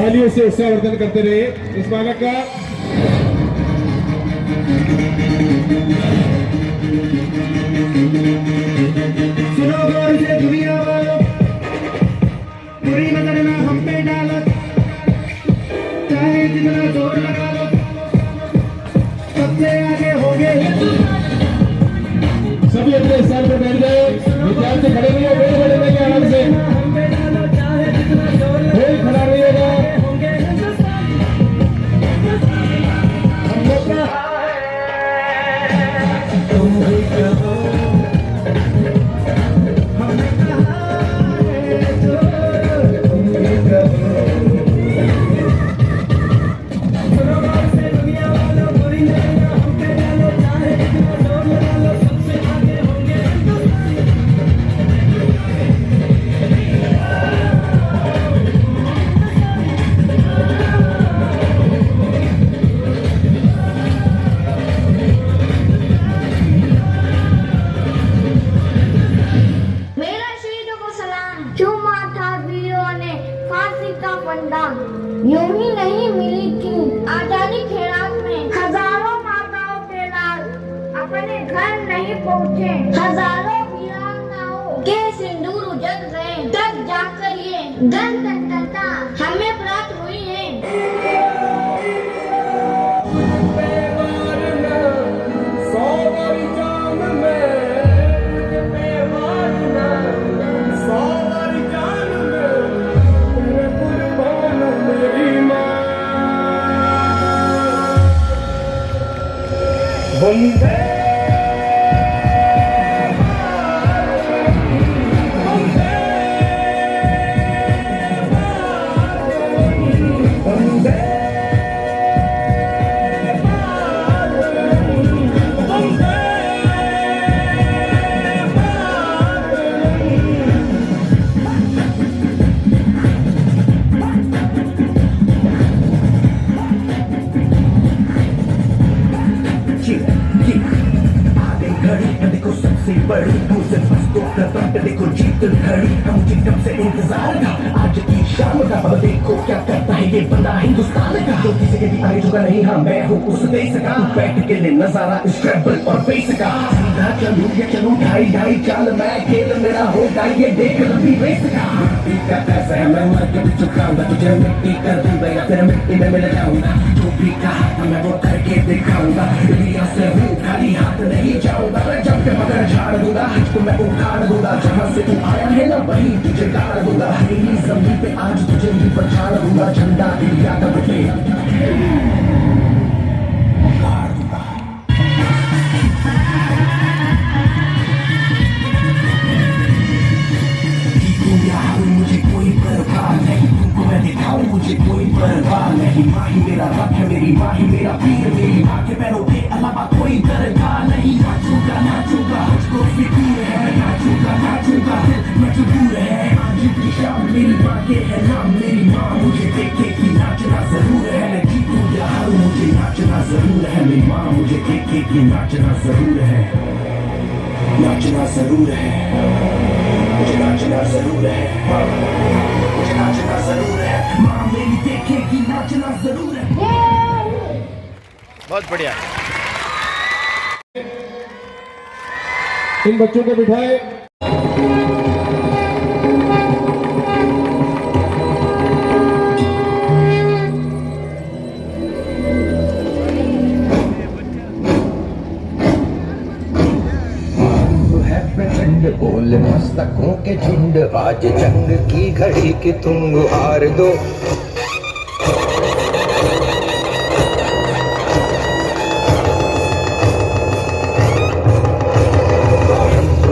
तालियों से उत्साहवर्धन करते रहे इस बालक का। सुनो गौर से दुनिया वालों, बुरी नजर ना हम पे डालो, चाहे जितना जोर लगा लो, सबसे आगे होंगे। सभी अपने स्थान पर बैठ गए, विद्यार्थी खड़े रहिए, बड़े रहिए आराम से, कोई खड़ा रहिएगा। हम लोग का तुम भी कहो, हमने कहा है जो तुम भी कहो। सुनो गौर से दुनिया वालों, बुरी नजर ना हम पे डालो, चाहे जितना जोर लगा लो, सबसे आगे होंगे। मेरा शहीदों को सलाम, चूमा था वीरों ने फांसी का फंदा, यूं ही नहीं मिली थी आजादी खैरात में। हजारों माताओं के लाल अपने घर नहीं पहुँचे, हजारों वीरांगनाओं के सिंदूर उजड़ गए, तब जाकर ये गणतंत्रता हमें प्राप्त हुई है। वंदे बड़ी मुझे बस तो कदम पे देखो जीत खड़ी, हम जितम से इंतजार का आज की शाम का। अब देखो क्या करता है ये बंदा हिंदुस्तान का, जो किसी के भी आगे झुका नहीं। हाँ मैं हूँ उस देश का, बैठ के ले नजारा स्ट्रगल और फेस का। सीधा चलूं या चलूं ढाई ढाई चाल, मैं खेल मेरा होगा ये देख लंबी रेस का। मिट्टी का पैसा है मैं मर के भी चुकाऊंगा, तुझे मिट्टी कर दूंगा या फिर मिट्टी में मिल जाऊंगा। जो भी कहा था मैं वो करके दिखाऊंगा, दुनिया से हूँ खाली हाथ नहीं जाऊंगा। मैं जब के मगर झाड़ दूंगा, तुझको मैं उखाड़ दूंगा। जहाँ से तू आया है ना वहीं तुझे गाड़ दूंगा। मेरी जमीन पे आज तुझे ही पछाड़ दूंगा, झंडा इंडिया का बटे गाड़ दूंगा। मुझे कोई परवाह नहीं, तुमको मैं दिखाऊं मुझे कोई परवाह नहीं। माँ ही मेरा रब है, मेरी माँ ही मेरा पीर, मेरी माँ के पैरों के अलावा कोई दरगाह नहीं। नाचूंगा नाचूंगा मुझको फिक्र है, नाचूंगा नाचूंगा दिल मजबूर है। आज की शाम मेरी माँ के है नाम, मेरी माँ मुझे देखेगी नाचना जरूर है। मैं जीतूं या हारूं मुझे नाचना जरूर है, मेरी माँ मुझे देखेगी नाचना जरूर है, नाचना जरूर है, मुझे नाचना जरूर है, मुझे नाचना जरूर है। माँ मेरी देखेगी नाचना जरूर है। बहुत बढ़िया। इन बच्चों को बिठाए। बोल मस्तकों के झुंड, आज जंग की घड़ी की तुम गुहार दो।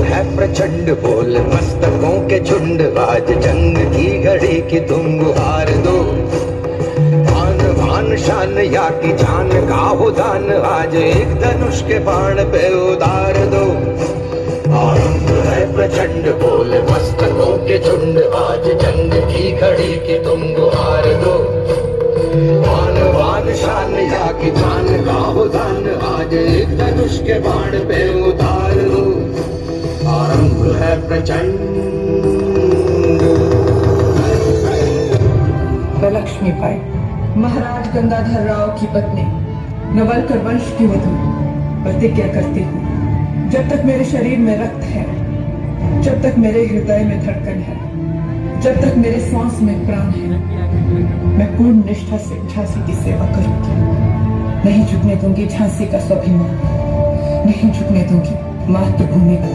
है प्रचंड बोल मस्तकों के झुंड, आज जंग की घड़ी की तुम गुहार दो। आन भान शान या की जान का हो दान, आज एक धनुष के बाण पे उतार दो। आरंभ है प्रचंड बोल मस्तकों के झुंड, आज जंग की घड़ी की तुम गुहार दो। आन बान शान या की जान का हो दान, आज एक धनुष के बाण पे उतार दो। आरंभ है प्रचंड। लक्ष्मी गंगाधर राव की पत्नी नवलकर वंश की वधू प्रतिज्ञा करती हूँ, जब तक मेरे शरीर में रक्त है, जब तक मेरे हृदय में धड़कन है, जब तक मेरे सांस में प्राण है, मैं पूर्ण निष्ठा से झांसी की सेवा करूंगी। नहीं झुकने दूंगी झांसी का स्वाभिमान, नहीं झुकने दूंगी मातृभूमि को।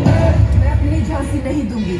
मैं अपनी झांसी नहीं दूंगी।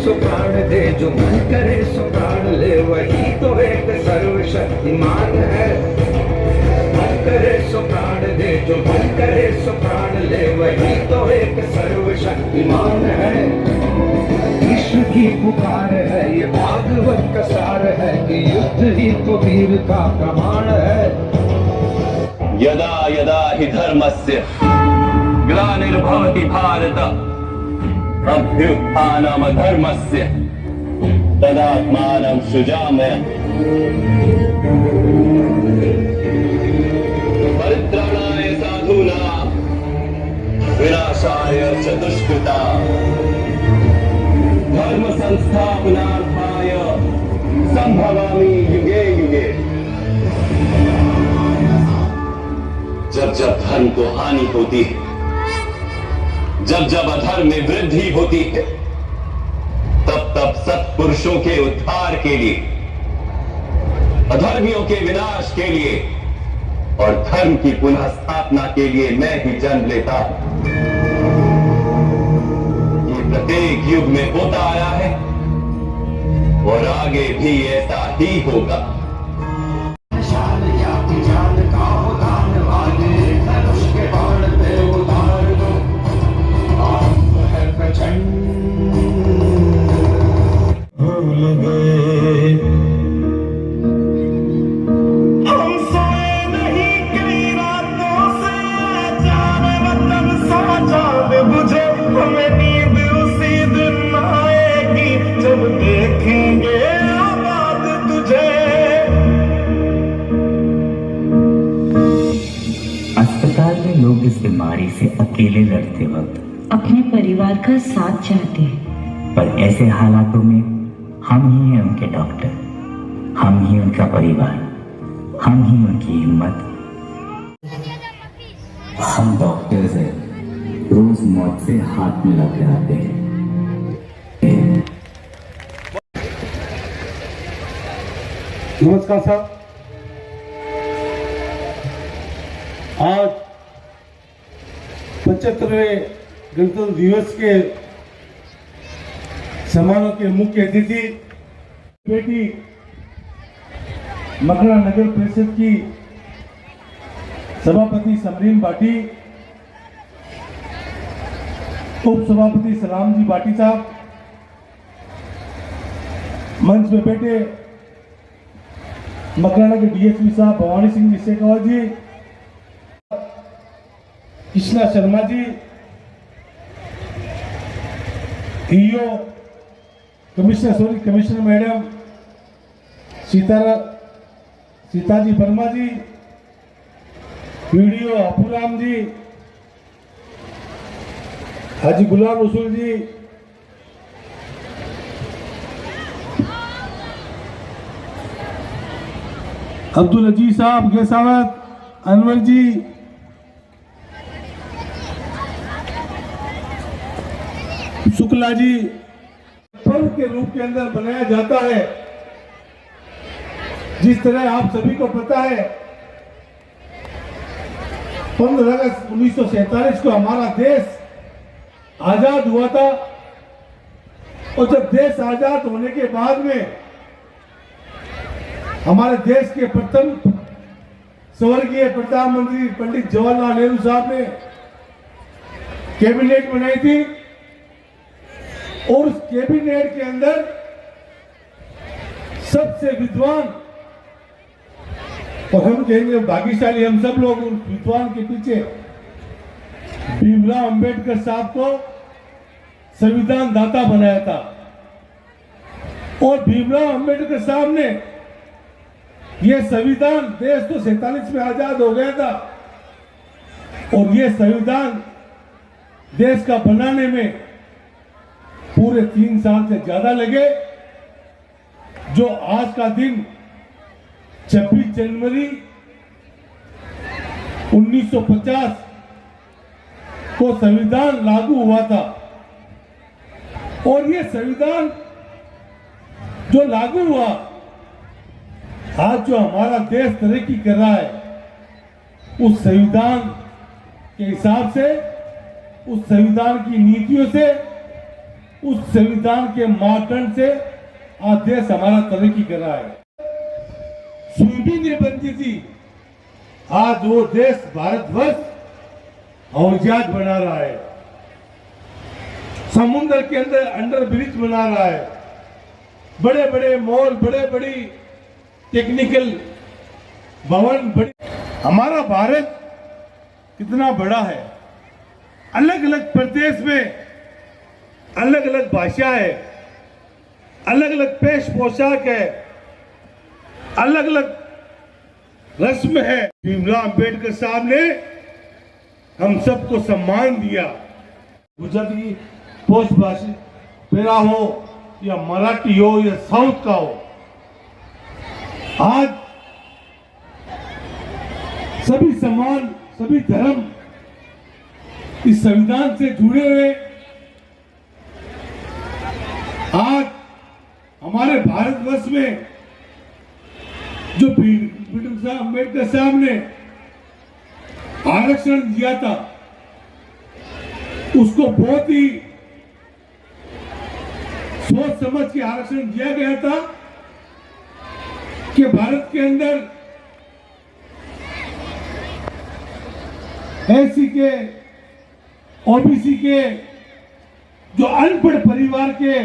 सो प्राण दे, जो मन करे सो प्राण ले, वही तो एक सर्वशक्तिमान है। मन करे सो प्राण दे, जो मन करे सो प्राण ले, वही तो एक सर्वशक्तिमान है। ईश्वर की पुकार है, ये भागवत का सार है कि युद्ध ही तो वीर का प्रमाण है। यदा यदा हि धर्मस्य ग्लानिर्भवति भारत अभ्युत्थानमधर्मस्य तदात्मानं सृजाम्यहम्। परित्राणाय साधूनां विनाशाय च दुष्कृतां धर्म संस्थापनार्थाय संभवामि युगे युगे। जब जब धर्म को हानि होती है, जब जब अधर्म में वृद्धि होती है, तब तब सत्पुरुषों के उद्धार के लिए, अधर्मियों के विनाश के लिए और धर्म की पुनः स्थापना के लिए मैं ही जन्म लेता हूं। ये प्रत्येक युग में होता आया है और आगे भी ऐसा ही होगा। अस्पताल में लोग इस बीमारी से अकेले लड़ते वक्त अपने परिवार का साथ चाहते हैं, पर ऐसे हालातों में हम ही हैं उनके डॉक्टर, हम ही उनका परिवार, हम ही उनकी हिम्मत। हम डॉक्टर्स हैं, रोज मौत से हाथ मिला के आते हैं। नमस्कार साहब, आज 75वें गणतंत्र दिवस के समारोह के मुख्य अतिथि बेटी मखना नगर परिषद की सभापति समरीन बाटी, उप सभापति सलाम जी बाटी साहब, मंच में बैठे मकराना के डीएसपी साहब Bhawani Singh ji Shekhawat ji, Krishna Sharma ji, EO commissioner madam Sitaji Verma ji, VDO Apuram ji, Haji Ghulam Rasool ji, Abdul अजीज साहब गैसावत, अनवर जी, शुक्ला जी, पर्व के रूप के अंदर बनाया जाता है। जिस तरह आप सभी को पता है 15 अगस्त 1947 को हमारा देश आजाद हुआ था। और जब देश आजाद होने के बाद में हमारे देश के प्रथम स्वर्गीय प्रधानमंत्री पंडित जवाहरलाल नेहरू साहब ने कैबिनेट बनाई थी, और उस कैबिनेट के अंदर सबसे विद्वान, और हम कहेंगे भाग्यशाली हम सब लोग, उस विद्वान के पीछे भीमराव अंबेडकर साहब को संविधान दाता बनाया था। और भीमराव अंबेडकर साहब ने यह संविधान, देश तो 47 में आजाद हो गया था, और यह संविधान देश का बनाने में पूरे 3 साल से ज्यादा लगे। जो आज का दिन 26 जनवरी 1950 को संविधान लागू हुआ था, और ये संविधान जो लागू हुआ, आज जो हमारा देश तरक्की कर रहा है, उस संविधान के हिसाब से, उस संविधान की नीतियों से, उस संविधान के मापदंड से आज देश हमारा तरक्की कर रहा है। सुई भी नहीं बनती थी, आज वो देश भारतवर्ष हवाई जहाज बना रहा है, समुद्र के अंदर अंडर ब्रिज बना रहा है, बड़े बड़े मॉल, बड़े बड़ी टेक्निकल भवन, बड़ी। हमारा भारत कितना बड़ा है, अलग अलग प्रदेश में अलग अलग भाषा है, अलग अलग पेश पोशाक है, अलग अलग रस्म है। भीमराव अंबेडकर साहब ने हम सबको सम्मान दिया। गुजराती पोस्ट भाषा पेरा हो या मराठी हो या साउथ का हो, आज सभी समान, सभी धर्म इस संविधान से जुड़े हुए। आज हमारे भारतवर्ष में जो भीमराव अंबेडकर साहब ने आरक्षण दिया था, उसको बहुत ही सोच समझ के आरक्षण दिया गया था कि भारत के अंदर एससी के, ओबीसी के, जो अनपढ़ परिवार के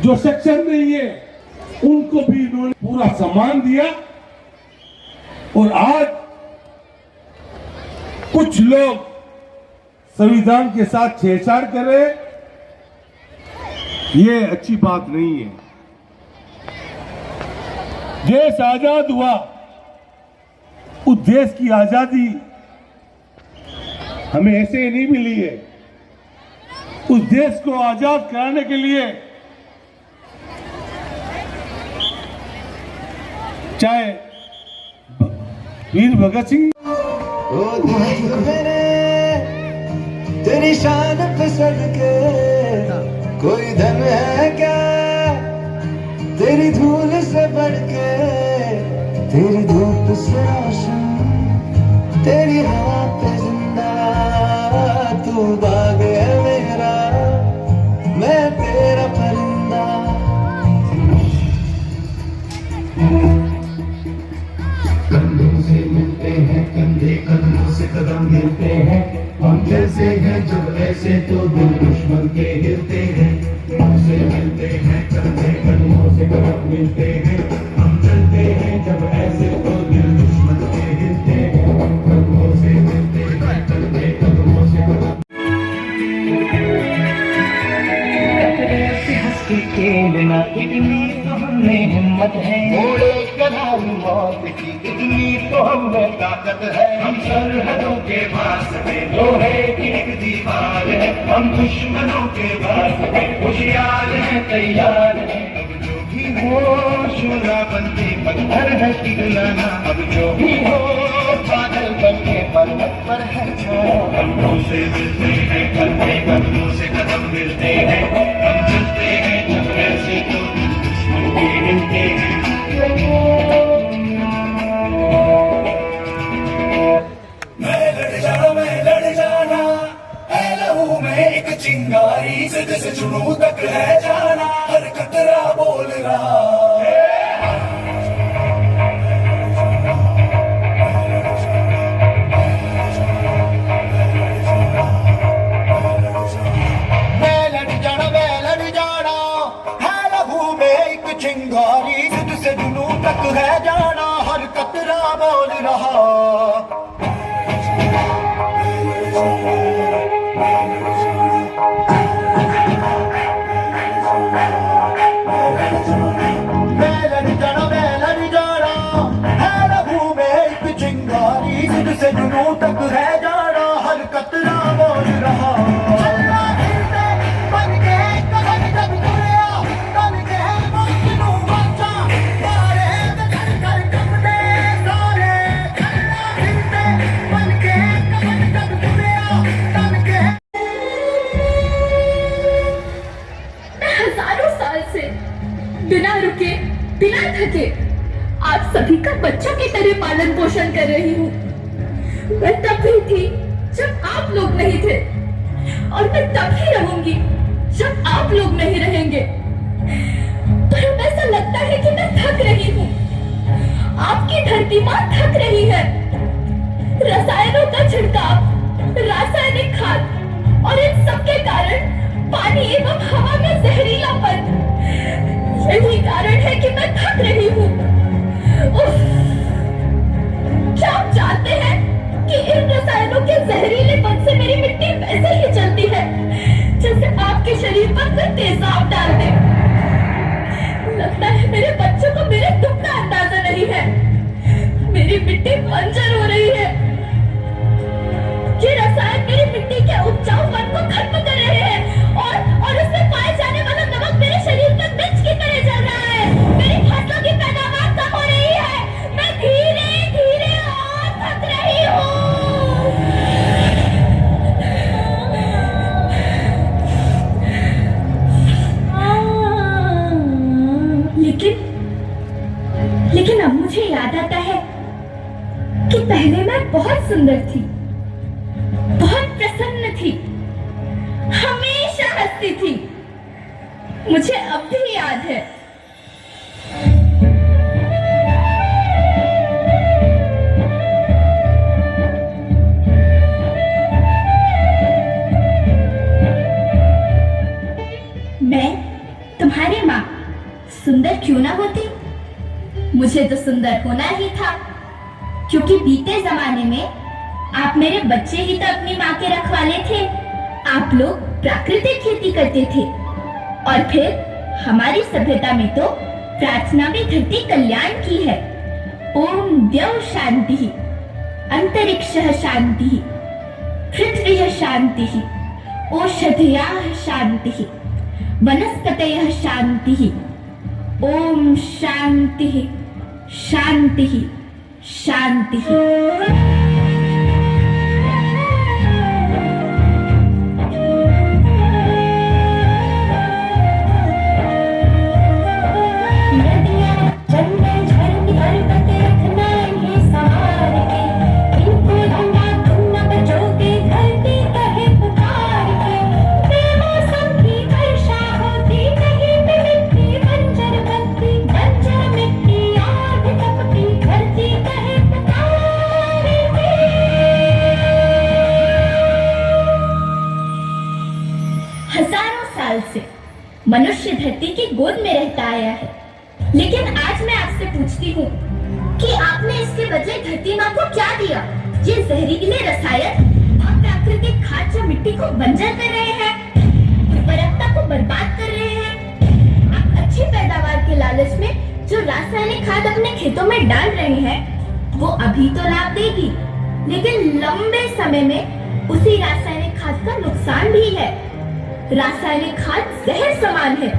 जो सक्षम नहीं है, उनको भी इन्होंने पूरा सम्मान दिया। और आज कुछ लोग संविधान के साथ छेड़छाड़ कर रहे हैं, ये अच्छी बात नहीं है। देश आजाद हुआ, उस देश की आजादी हमें ऐसे ही नहीं मिली है। उस देश को आजाद कराने के लिए चाहे वीर भगत सिंह, तेरी शान पे सदके कोई धन है क्या, तेरी धूल से बढ़ के, तेरी धूप से रोशन, तेरी हवा पे जिंदा, तू बाग है मेरा, मैं तेरा परिंदा। कंधों से मिलते हैं कंधे, कदमों से कदम मिलते हैं, हम जैसे हैं जब ऐसे तो दिल दुश्मन के हिलते हैं। हमसे मिलते हैं कंधे, कदमों से कदम मिलते हैं, हम चलते हैं जब ऐसे तो दिल दुश्मन के हिलते हैं। कदमों से मिलते हैं कंधे, कदमों से कदम। हंस के खेलना इतनी तो हमने हिम्मत है, मोड़े कदाई मौत की इतनी तो हमें ताकत है। हम सरहदों के वास्ते लोहे की एक दीवार है, हम दुश्मनों के वास्ते होशियार हैं, तैयार हैं। अब जो भी हो शूलाबंदी पत्थर है पिघलाना, अब जो भी हो बादल बन के पर्वत पर है छाया। कदमों से मिलते हैं कंधे, कदमों से कदम मिलते हैं, हम चलते हैं जब ऐसे तो दुश्मन के हिलते हैं। चिंगारी, जिद से जुनू तक है जाना, हर कतरा बोल रहा। है लहू में एक चिंगारी, जिद से जुनू तक है जाना, हर कतरा बोल रहा। बिना रुके बिना थके आप सभी का बच्चों की तरह पालन पोषण कर रही हूँ। मैं तब भी थी जब आप लोग नहीं थे, और मैं तब ही रहूंगी जब आप लोग नहीं रहेंगे। पर अब ऐसा लगता है कि मैं थक रही हूँ। आपकी धरती माँ थक रही है। रसायनों का छिड़काव, रासायनिक खाद और इन सब के कारण पानी एवं हवा में जहरीलापन, यही कारण है कि मैं थक रही हूँ। क्या आप जानते हैं कि इन रसायनों के जहरीलेपन से मेरी मिट्टी वैसे ही चलती है जैसे आपके शरीर पर कोई तेजाब डाल दे। लगता है मेरे बच्चों को मेरे दुख का अंदाजा नहीं है। मेरी मिट्टी बंजर हो रही है। ये रसायन मेरी मिट्टी के उपजाऊपन को खत्म कर रहे हैं और उसमें पाए जाने वाला नमक मेरे शरीर पर मिर्च की तरह जल रहा है। मेरी फसलों की पैदावार कम हो रही है। मैं धीरे धीरे और थक रही हूँ। लेकिन अब मुझे याद आता है कि पहले मैं बहुत सुंदर थी, बहुत प्रसन्न थी, हमेशा हंसती थी। मुझे अब भी याद है। मैं तुम्हारी माँ सुंदर क्यों ना होती? मुझे तो सुंदर होना ही था, क्योंकि बीते जमाने में आप मेरे बच्चे ही तो अपनी माँ के रखवाले थे। आप लोग प्राकृतिक खेती करते थे, और फिर हमारी सभ्यता में तो प्रार्थना भी धरती कल्याण की है। ओम द्यौ शांति, अंतरिक्षः शांति, पृथ्वी शांति, ओषधयः शांति, वनस्पतयः शांति। ओम शांति शांति शांति। मनुष्य धरती की गोद में रहता आया है, लेकिन आज मैं आपसे पूछती हूँ कि आपने इसके बदले धरती माँ को क्या दिया? ये जहरीले रसायन और प्राकृतिक खाद जो मिट्टी को बंजर कर रहे हैं, उर्वरकता को बर्बाद कर रहे हैं। आप अच्छी पैदावार के लालच में जो रासायनिक खाद अपने खेतों में डाल रहे हैं, वो अभी तो लाभ देगी, लेकिन लंबे समय में उसी रासायनिक खाद का नुकसान भी है। रासायनिक खाद जहर समान है,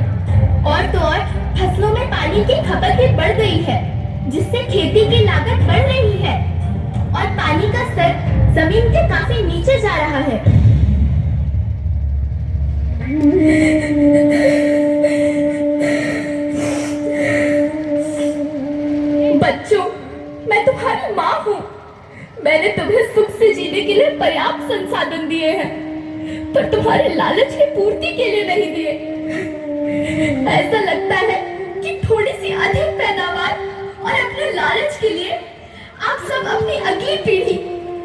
और तो और फसलों में पानी की खपत भी बढ़ गई है, जिससे खेती की लागत बढ़ रही है और पानी का स्तर जमीन के काफी नीचे जा रहा है। बच्चों, मैं तुम्हारी माँ हूँ। मैंने तुम्हें सुख से जीने के लिए पर्याप्त संसाधन दिए हैं, पर तुम्हारे लालच की पूर्ति के लिए नहीं दिए। ऐसा लगता है कि थोड़ी सी अधिक पैदावार और अपने लालच के लिए आप सब अपनी अगली पीढ़ी,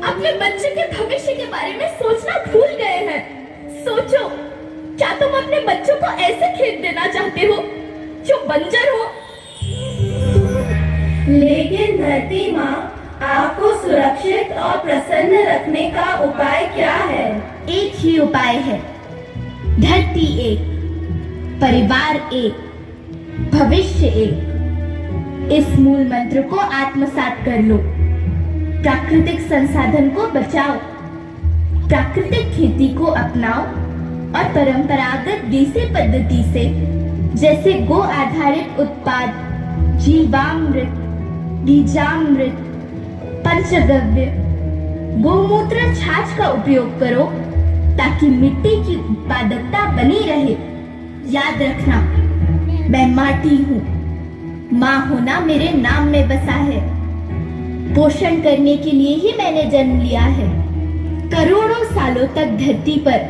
अपने बच्चे के भविष्य के बारे में सोचना भूल गए हैं। सोचो, क्या तुम अपने बच्चों को ऐसे खेत देना चाहते हो जो बंजर हो। लेकिन धरती माँ, आपको सुरक्षित और प्रसन्न रखने का उपाय क्या है? एक ही उपाय है, धरती एक, परिवार एक, भविष्य एक। इस मूल मंत्र को आत्मसात कर लो। प्राकृतिक संसाधन को बचाओ, प्राकृतिक खेती को अपनाओ और परंपरागत देसी पद्धति से जैसे गो आधारित उत्पाद, जीवामृत, बीजामृत, पंचगव्य, गोमूत्र, छाछ का उपयोग करो ताकि मिट्टी की उत्पादकता बनी रहे। याद रखना, मैं माटी हूँ, माँ होना मेरे नाम में बसा है। पोषण करने के लिए ही मैंने जन्म लिया है। करोड़ों सालों तक धरती पर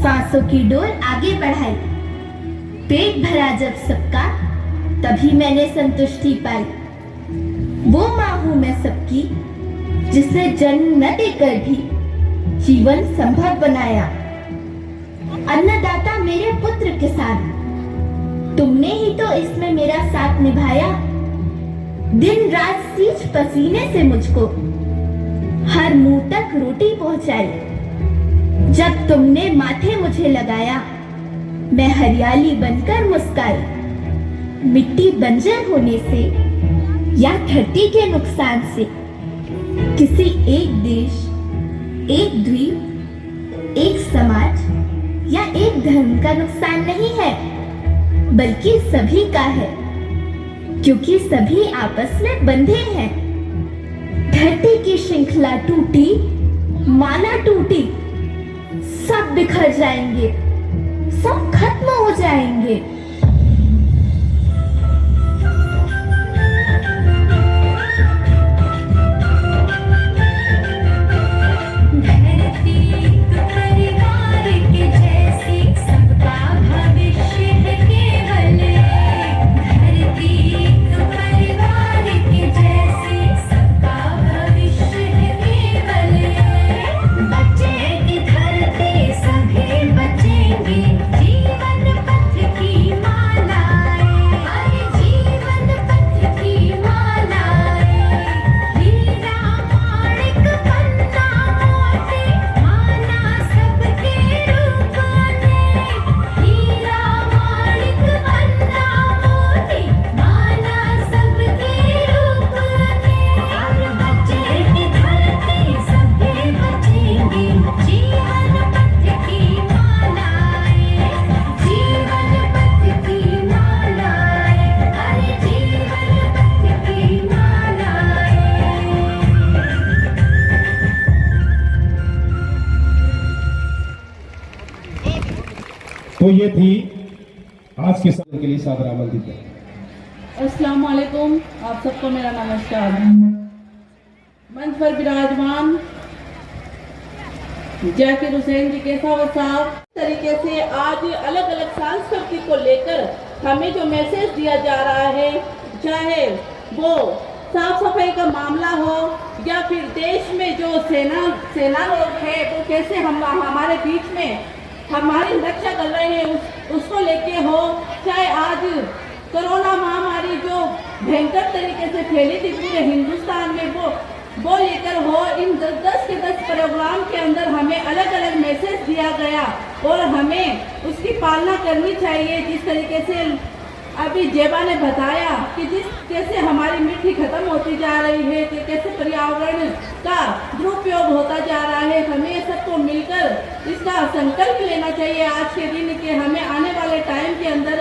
सांसों की डोर आगे बढ़ाई। पेट भरा जब सबका, तभी मैंने संतुष्टि पाई। वो माँ हूँ मैं सबकी, जिसे जन्म न देकर भी जीवन संभव बनाया। अन्नदाता मेरे पुत्र किसान, तुमने ही तो इसमें मेरा साथ निभाया। दिन रात सींच पसीने से मुझको हर मुंह तक रोटी पहुंचाई। जब तुमने माथे मुझे लगाया, मैं हरियाली बनकर मुस्काई। मिट्टी बंजर होने से या धरती के नुकसान से किसी एक देश, एक द्वीप, एक समाज या एक धर्म का नुकसान नहीं है, बल्कि सभी का है, क्योंकि सभी आपस में बंधे हैं। धरती की श्रृंखला टूटी, माला टूटी, सब बिखर जाएंगे, सब खत्म हो जाएंगे। तो ये थी आज के समय के लिए सादर आमंत्रित है। अस्सलाम वालेकुम, आप सबको मेरा नमस्कार। मंच पर विराजमान जाकिर हुसैन जी केसावत साहब, तरीके से आज अलग अलग संस्कृति को लेकर हमें जो मैसेज दिया जा रहा है, चाहे वो साफ सफाई का मामला हो या फिर देश में जो सेना लोग है वो कैसे हम हमारे बीच में हमारी रक्षा कर रहे हैं उसको लेके हो, चाहे आज कोरोना महामारी जो भयंकर तरीके से फैली थी पूरे हिंदुस्तान में वो लेकर हो। इन 10 के 10 प्रोग्राम के अंदर हमें अलग अलग मैसेज दिया गया और हमें उसकी पालना करनी चाहिए। जिस तरीके से अभी जेबा ने बताया कि कैसे हमारी मिट्टी खत्म होती जा रही है, कि कैसे पर्यावरण का दुरुपयोग होता जा रहा है, हमें सबको मिलकर इसका संकल्प लेना चाहिए आज के दिन कि हमें आने वाले टाइम के अंदर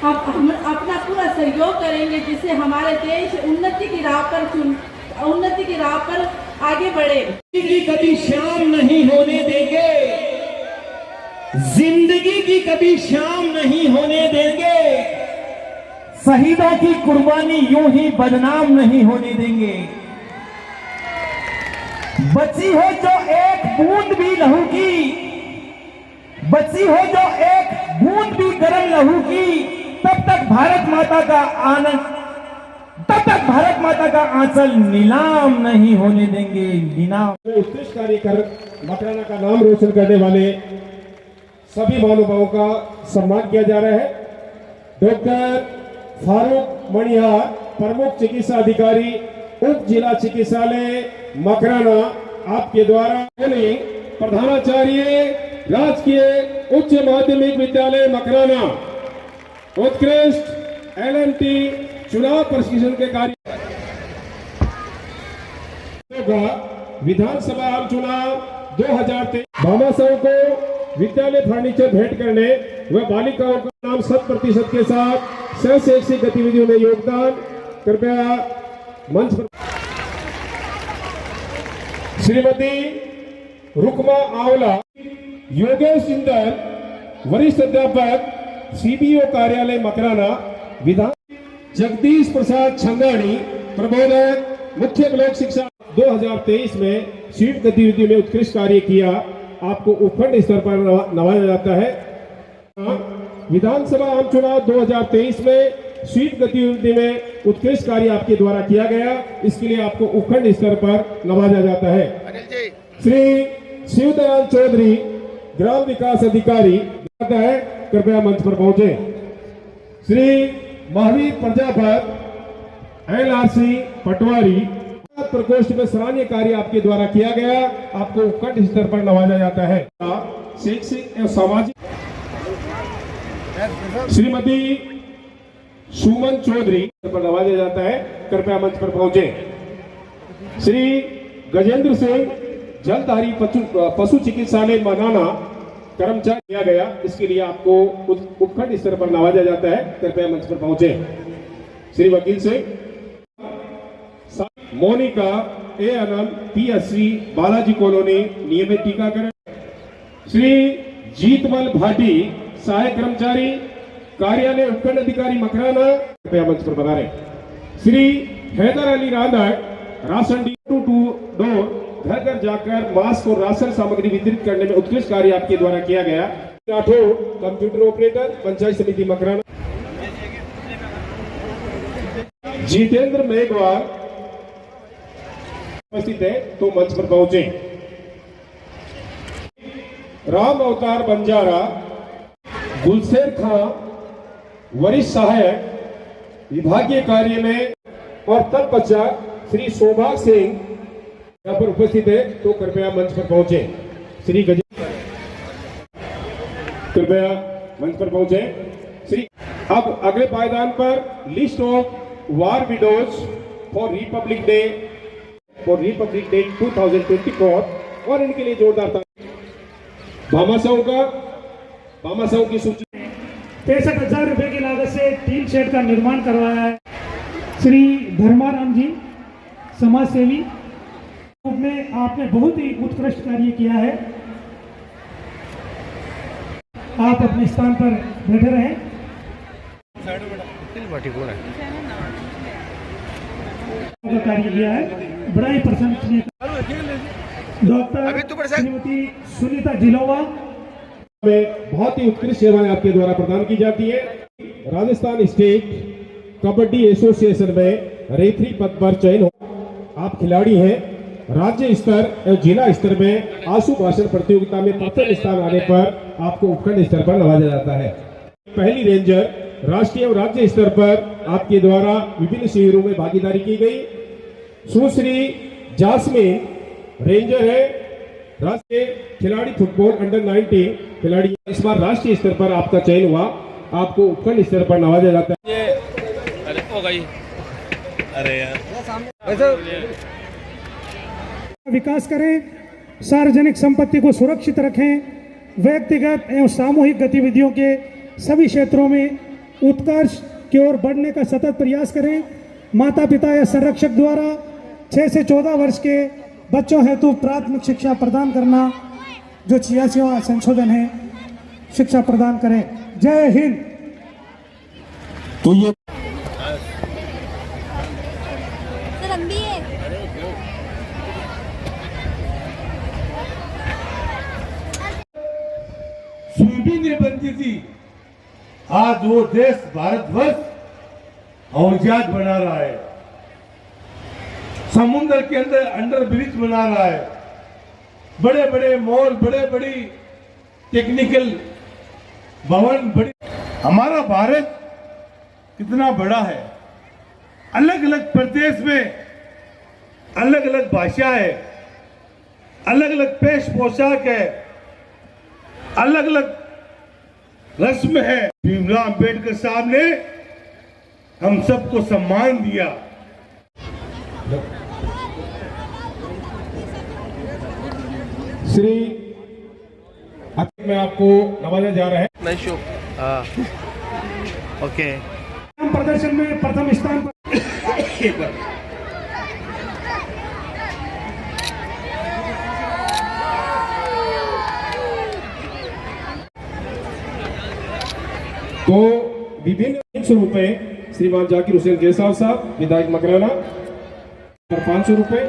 हम अपना पूरा सहयोग करेंगे जिससे हमारे देश उन्नति की राह पर आगे बढ़े। कभी शाम नहीं होने देंगे, जिंदगी की कभी शाम नहीं होने देंगे, शहीदों की कुर्बानी यूं ही बदनाम नहीं होने देंगे। बची हो जो एक बूंद भी लहू की, बची हो जो एक बूंद भी गर्म लहू की, तब तक भारत माता का आनंद, तब तक भारत माता का आंचल नीलाम नहीं होने देंगे। नीलाम उत्कृष्ट कार्य कर मकराना का नाम रोशन करने वाले सभी महानुभावों का सम्मान किया जा रहा है। डॉक्टर फारूक मणिहार, प्रमुख चिकित्सा अधिकारी, उप जिला चिकित्सालय मकराना, आपके द्वारा प्रधानाचार्य राजकीय उच्च माध्यमिक विद्यालय मकराना उत्कृष्ट LMT चुनाव प्रशिक्षण के कार्य विधानसभा आम चुनाव 2023 भामा साहू को विद्यालय फर्नीचर भेंट करने व बालिकाओं का नाम 100% के साथ शैक्षिक गतिविधियों में योगदान, कृपया मंच पर श्रीमती रुकमा आंवला, योगेश सिंदर, वरिष्ठ अध्यापक CBO कार्यालय मकराना, विधान जगदीश प्रसाद छंगानी, प्रबोधक मुख्य ब्लॉक शिक्षा 2023 में स्वीप गतिविधि में उत्कृष्ट कार्य किया, आपको उपखंड स्तर पर नवाजा जाता है। विधानसभा आम चुनाव 2023 में स्वीप गतिविधि में उत्कृष्ट कार्य आपके द्वारा किया गया, इसके लिए आपको उपखंड स्तर पर नवाजा जाता है। श्री शिवदयाल चौधरी, ग्राम विकास अधिकारी है, कृपया मंच पर पहुंचे। श्री महावीर प्रजापत LRC पटवारी, प्रकोष्ठ में सराहनीय कार्य आपके द्वारा किया गया, आपको उपखंड स्तर पर नवाजा जाता है। शैक्षिक एवं सामाजिक श्रीमती सुमन चौधरी पर नवाजा जाता है, कृपया मंच पर पहुंचे। श्री गजेंद्र सिंह, जलधारी पशु चिकित्सालय मनाना, कर्मचारी किया गया, इसके लिए आपको उपखंड स्तर पर नवाजा जाता है, कृपया मंच पर पहुंचे। श्री वकील सिंह मोनिका ए आनंद, PSC बालाजी कॉलोनी, नियमित टीकाकरण। श्री जीतमल भाटी, सहायक कर्मचारी कार्यालय उपखंड अधिकारी मकराना, कृपया मंच पर बना रहे। Shri Haider Ali Radha, ration door to door, घर घर जाकर मास्क और राशन सामग्री वितरित करने में उत्कृष्ट कार्य आपके द्वारा किया गया। राठौर, कंप्यूटर ऑपरेटर, पंचायत समिति मकराना। जितेंद्र मेघवाल उपस्थित है, तो मंच पर पहुंचे। राम अवतार बंजारा, गुलशेर खां, वरिष्ठ सहायक विभागीय कार्य में, और तत्पश्चात श्री सौभाग सिंह यहाँ पर उपस्थित है, तो कृपया मंच पर पहुंचे। श्री कृपया मंच पर पहुंचे। श्री अब अगले पायदान पर list of war widows for Republic day 2024, और इनके लिए जोरदार भामा साहू की सूची 63,000 रुपए की लागत से टीन शेड का निर्माण करवाया है। श्री धर्माराम जी, समाज सेवी में आपने बहुत ही उत्कृष्ट कार्य किया है, आप अपने स्थान पर बैठे रहें। कार्य किया है, बड़ा ही प्रशंसनीय। डॉक्टर श्रीमती सुनीता जिलोवा में बहुत ही उत्कृष्ट सेवाएं आपके द्वारा प्रदान की जाती है। राजस्थान स्टेट कबड्डी एसोसिएशन में रेफरी पद पर चयन हो, आप खिलाड़ी हैं। राज्य स्तर एवं जिला स्तर में आशु भाषण प्रतियोगिता में प्रथम स्थान आने पर आपको उपखंड स्तर पर नवाजा जाता है। पहली रेंजर राष्ट्रीय एवं राज्य स्तर पर आपके द्वारा विभिन्न शिविरों में भागीदारी की गई। सुश्री जास्मीन रेंजर है, राष्ट्रीय खिलाड़ी फुटबॉल अंडर 19 खिलाड़ी, इस बार राष्ट्रीय स्तर पर आपका चयन हुआ, आपको उपखंड स्तर पर नवाजा जाता है। अरे यार विकास करें, सार्वजनिक संपत्ति को सुरक्षित रखें, व्यक्तिगत एवं सामूहिक गतिविधियों के सभी क्षेत्रों में उत्कर्ष की ओर बढ़ने का सतत प्रयास करें। माता पिता या संरक्षक द्वारा 6 से 14 वर्ष के बच्चों हेतु प्राथमिक शिक्षा प्रदान करना, जो 86वां संशोधन है, शिक्षा प्रदान करें। जय हिंद। तो ये सुनबी ने बनती थी, आज वो देश भारतवर्ष आजाद बना रहा है, समुद्र के अंदर अंडर ब्रिज बना रहा है, बड़े बड़े मॉल, बड़े बड़ी टेक्निकल भवन, बड़ी। हमारा भारत कितना बड़ा है। अलग अलग प्रदेश में अलग अलग भाषा है, अलग अलग पेश पोशाक है, अलग अलग रस्म है। भीमराव अंबेडकर साहब ने हम सबको सम्मान दिया। श्री में आपको नवाजा जा रहा है। ओके। प्रदर्शन में प्रथम स्थान पर तो विभिन्न 100 रुपए श्रीमान जाकिर हुसैन गेसाव साहब विधायक मकराना, 500 रुपए